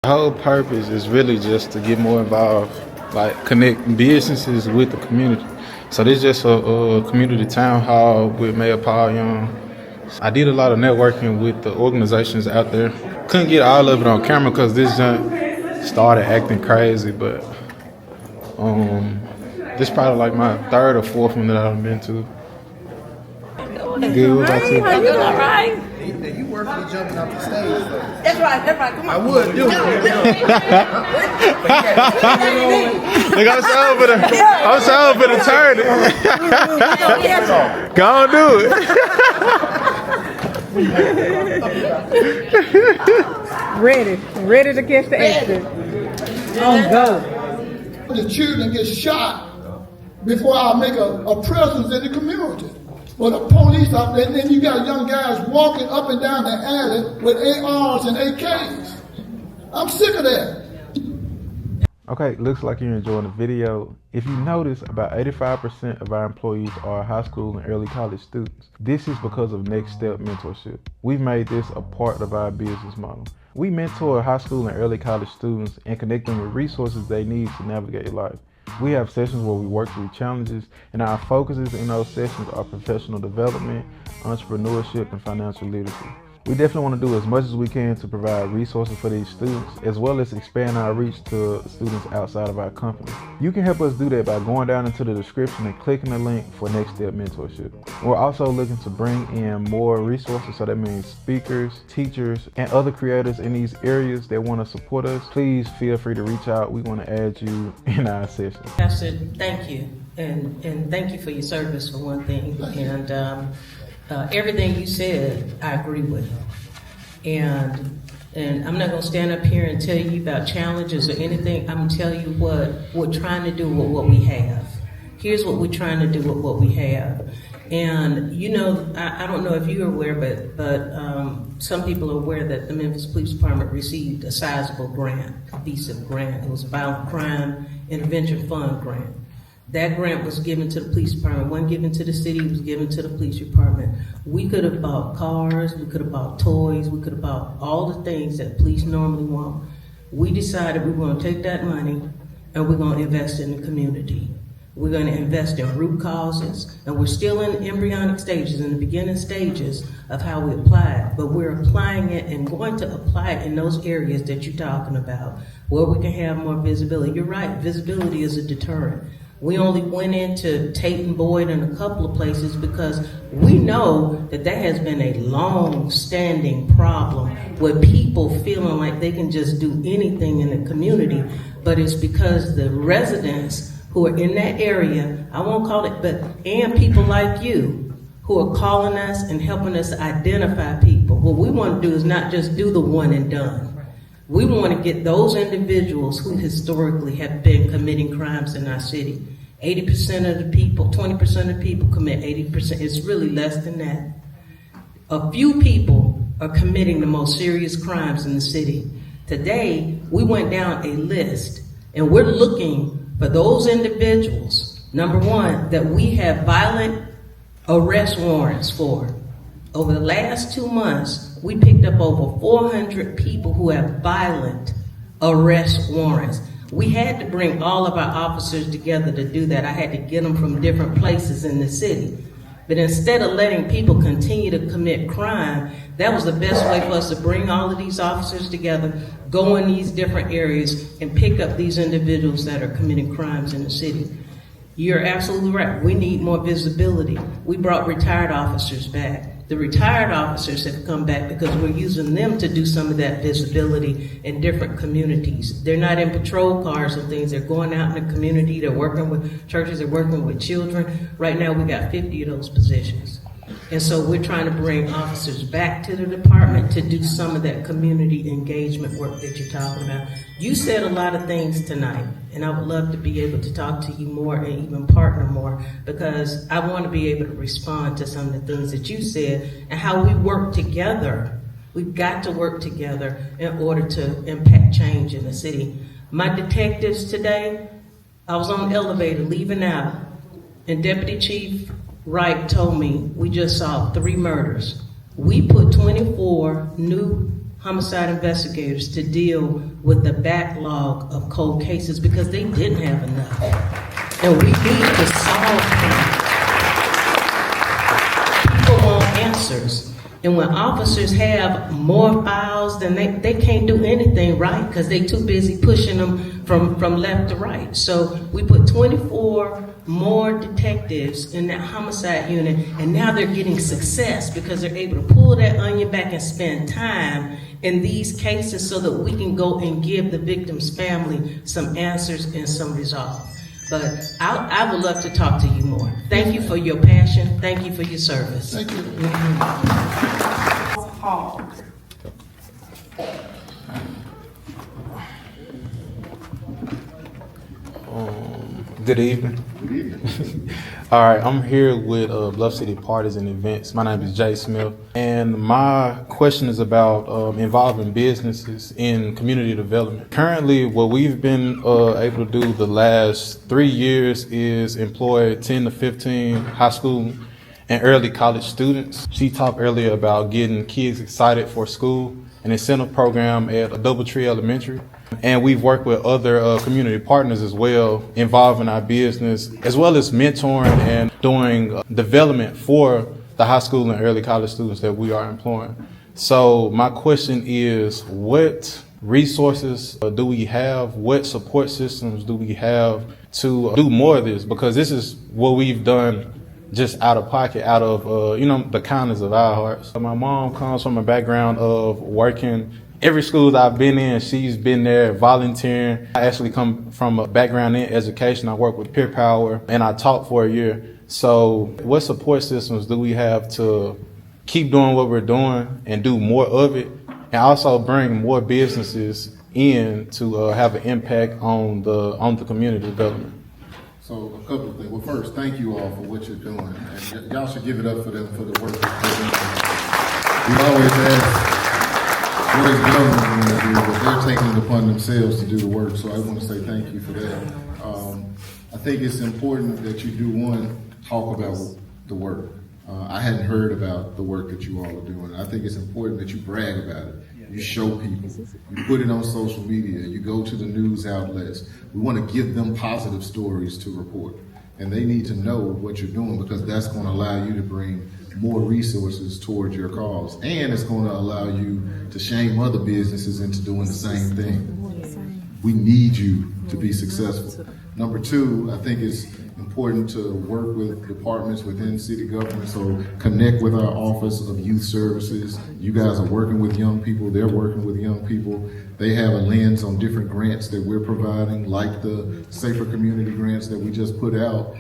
The whole purpose is really just to get more involved, like connect businesses with the community. So this is just a community town hall with Mayor Paul Young. I did a lot of networking with the organizations out there. Couldn't get all of it on camera because this junk started acting crazy, but this probably like my third or fourth one that I've been to. Good, what about you? How you doing? All right. You work for jumping off the stage. That's right. Come on. I would do it. Look, I'm so for the turn. Go on, do it. Ready to catch the action. On go. The children get shot before I make a presence in the community. But the police out there, and then you got young guys walking up and down the alley with ARs and AKs. I'm sick of that. Okay, looks like you're enjoying the video. If you notice, about 85% of our employees are high school and early college students. This is because of Next Step Mentorship. We've made this a part of our business model. We mentor high school and early college students and connect them with resources they need to navigate life. We have sessions where we work through challenges, and our focuses in those sessions are professional development, entrepreneurship, and financial literacy. We definitely want to do as much as we can to provide resources for these students, as well as expand our reach to students outside of our company. You can help us do that by going down into the description and clicking the link for Next Step Mentorship. We're also looking to bring in more resources, so that means speakers, teachers, and other creators in these areas that want to support us. Please feel free to reach out. We want to add you in our session. Pastor, thank you, and thank you for your service for one thing, and everything you said, I agree with. And I'm not going to stand up here and tell you about challenges or anything. I'm going to tell you what we're trying to do with what we have. Here's what we're trying to do with what we have. And, you know, I don't know if you're aware, but some people are aware that the Memphis Police Department received a sizable grant, a VISA grant. It was a Violent Crime Intervention Fund grant. That grant was given to the police department. It wasn't given to the city, it was given to the police department. We could have bought cars, we could have bought toys, we could have bought all the things that police normally want. We decided we were going to take that money and we're going to invest in the community. We're going to invest in root causes, and we're still in embryonic stages, in the beginning stages of how we apply it, but we're applying it and going to apply it in those areas that you're talking about, where we can have more visibility. You're right, visibility is a deterrent. We only went into Tate and Boyd and a couple of places because we know that has been a long-standing problem with people feeling like they can just do anything in the community, but it's because the residents who are in that area, I won't call it, and people like you who are calling us and helping us identify people. What we want to do is not just do the one and done. We want to get those individuals who historically have been committing crimes in our city. 80% of the people, 20% of the people commit 80%. It's really less than that. A few people are committing the most serious crimes in the city. Today, we went down a list, and we're looking for those individuals, number one, that we have violent arrest warrants for. Over the last 2 months, we picked up over 400 people who have violent arrest warrants. We had to bring all of our officers together to do that. I had to get them from different places in the city. But instead of letting people continue to commit crime, that was the best way for us to bring all of these officers together, go in these different areas, and pick up these individuals that are committing crimes in the city. You're absolutely right. We need more visibility. We brought retired officers back. The retired officers have come back because we're using them to do some of that visibility in different communities. They're not in patrol cars and things. They're going out in the community. They're working with churches. They're working with children. Right now, we got 50 of those positions. And so we're trying to bring officers back to the department to do some of that community engagement work that you're talking about. You said a lot of things tonight, and I would love to be able to talk to you more and even partner more, because I want to be able to respond to some of the things that you said and how we work together. We've got to work together in order to impact change in the city. My detectives today, I was on the elevator leaving out, and Deputy Chief Wright told me we just saw 3 murders. We put 24 new homicide investigators to deal with the backlog of cold cases because they didn't have enough. And we need to solve them. People want answers. And when officers have more files, then they can't do anything right because they too busy pushing them from left to right. So we put 24 more detectives in that homicide unit, and now they're getting success because they're able to pull that onion back and spend time in these cases so that we can go and give the victim's family some answers and some resolve. But I would love to talk to you more. Thank you for your passion. Thank you for your service. Thank you. Hall. Good evening. All right, I'm here with Bluff City Parties and Events. My name is Jay Smith, and my question is about involving businesses in community development. Currently, what we've been able to do the last 3 years is employ 10 to 15 high school and early college students. She talked earlier about getting kids excited for school, an incentive program at Doubletree Elementary. And we've worked with other community partners as well, involving our business, as well as mentoring and doing development for the high school and early college students that we are employing. So my question is, what resources do we have? What support systems do we have to do more of this? Because this is what we've done just out of pocket, out of, the kindness of our hearts. My mom comes from a background of working every school that I've been in. She's been there volunteering. I actually come from a background in education. I work with Peer Power and I taught for a year. So what support systems do we have to keep doing what we're doing and do more of it, and also bring more businesses in to have an impact on the community development? So a couple of things. Well, first, thank you all for what you're doing. And y'all should give it up for them for the work that they're doing. We always ask what is government going to do, but they're taking it upon themselves to do the work. So I want to say thank you for that. I think it's important that you do, one, talk about the work. I hadn't heard about the work that you all are doing. I think it's important that you brag about it. You show people, you put it on social media, you go to the news outlets. We want to give them positive stories to report. And they need to know what you're doing, because that's going to allow you to bring more resources towards your cause. And it's going to allow you to shame other businesses into doing the same thing. We need you to be successful. Number two, I think it's important to work with departments within city government. So connect with our Office of Youth Services. You guys are working with young people. They're working with young people. They have a lens on different grants that we're providing, like the Safer Community grants that we just put out.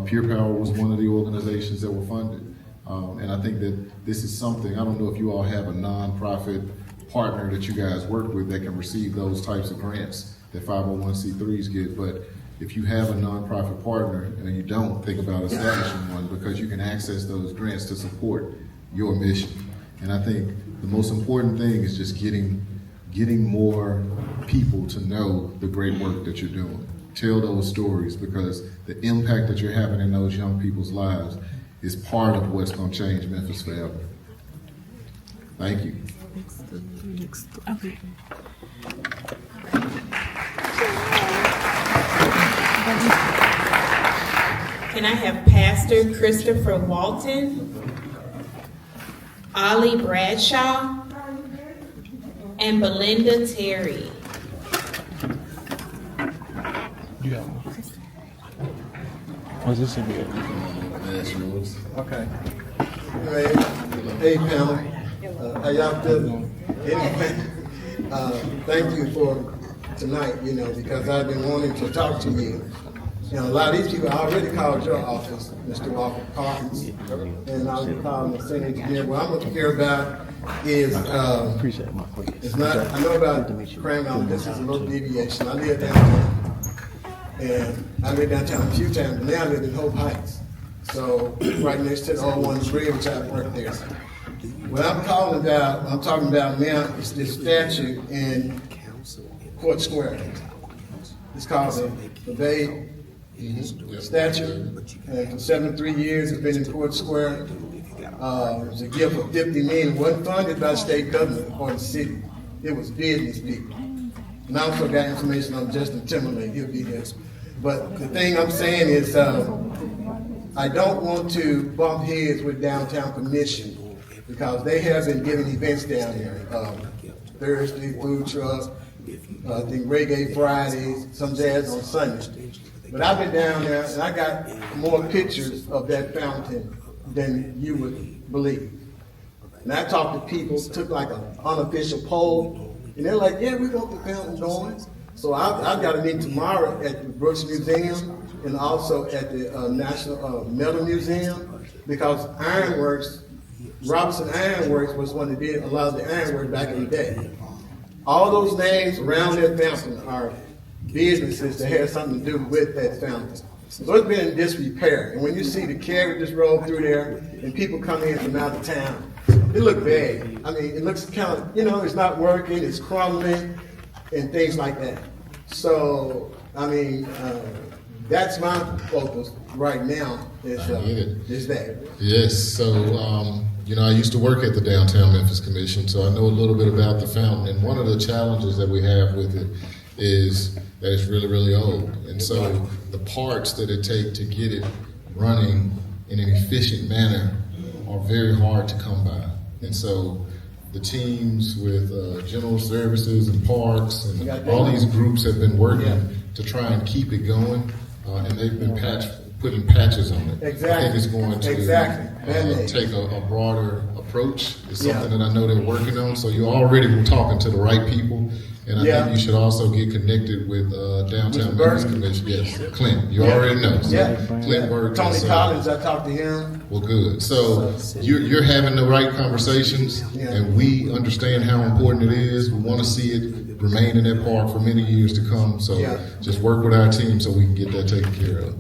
Peer Power was one of the organizations that were funded. And I think that this is something, I don't know if you all have a nonprofit partner that you guys work with that can receive those types of grants that 501c3s get, but if you have a nonprofit partner and you don't, think about establishing one, because you can access those grants to support your mission. And I think the most important thing is just getting more people to know the great work that you're doing. Tell those stories, because the impact that you're having in those young people's lives is part of what's going to change Memphis forever. Thank you. Okay. Can I have Pastor Christopher Walton, Ollie Bradshaw, and Belinda Terry? Yeah. What's this again? Okay. Hey, panel. How y'all doing? Anyway, thank you for tonight, because I've been wanting to talk to you. A lot of these people, I already called your office, Mr. Walker Parkins, and I'll be calling the city engineer. What I'm going to care about is, it's not, I know about Cramer, this is a little deviation. I live downtown, and I lived downtown a few times, but now I live in Hope Heights. So, right next to the old one bridge, I work there. What I'm talking about now is this statue in Court Square. It's called the Bay statue, and for 73 years it's been in Court Square. It was a gift of $50 million. It wasn't funded by the state government or the city. It was business people. And I also got information on Justin Timberlake. He'll be there. But the thing I'm saying is, I don't want to bump heads with Downtown Commission because they have been giving events down there. Thursday, food truck, I think reggae Fridays, some jazz on Sunday. But I've been down there and I got more pictures of that fountain than you would believe. And I talked to people, took like an unofficial poll, and they're like, yeah, we want the fountain going. So I've got to meet tomorrow at the Brooks Museum and also at the National Metal Museum, because Ironworks, Robinson Ironworks was one that did a lot of the ironwork back in the day. All those names around that fountain are businesses that have something to do with that fountain. So it's been in disrepair. And when you see the carriages roll through there and people come in from out of town, it looks bad. I mean, it looks kind of, it's not working, it's crumbling and things like that. So, I mean, that's my focus right now is that. Yes, so, I used to work at the Downtown Memphis Commission, so I know a little bit about the fountain. And one of the challenges that we have with it is that it's really, really old. And so the parts that it takes to get it running in an efficient manner are very hard to come by. And so the teams with general services and parks and all these groups have been working to try and keep it going, and they've been putting patches on it. Exactly. I think it's going to take a broader approach. It's something that I know they're working on. So you already were talking to the right people, and I think you should also get connected with Downtown Memphis Commission. Yes, Clint. You already know. So Clint Burke. Tony Collins, I talked to him. Well, good. So you're having the right conversations, and we understand how important it is. We want to see it remain in that park for many years to come. So just work with our team so we can get that taken care of.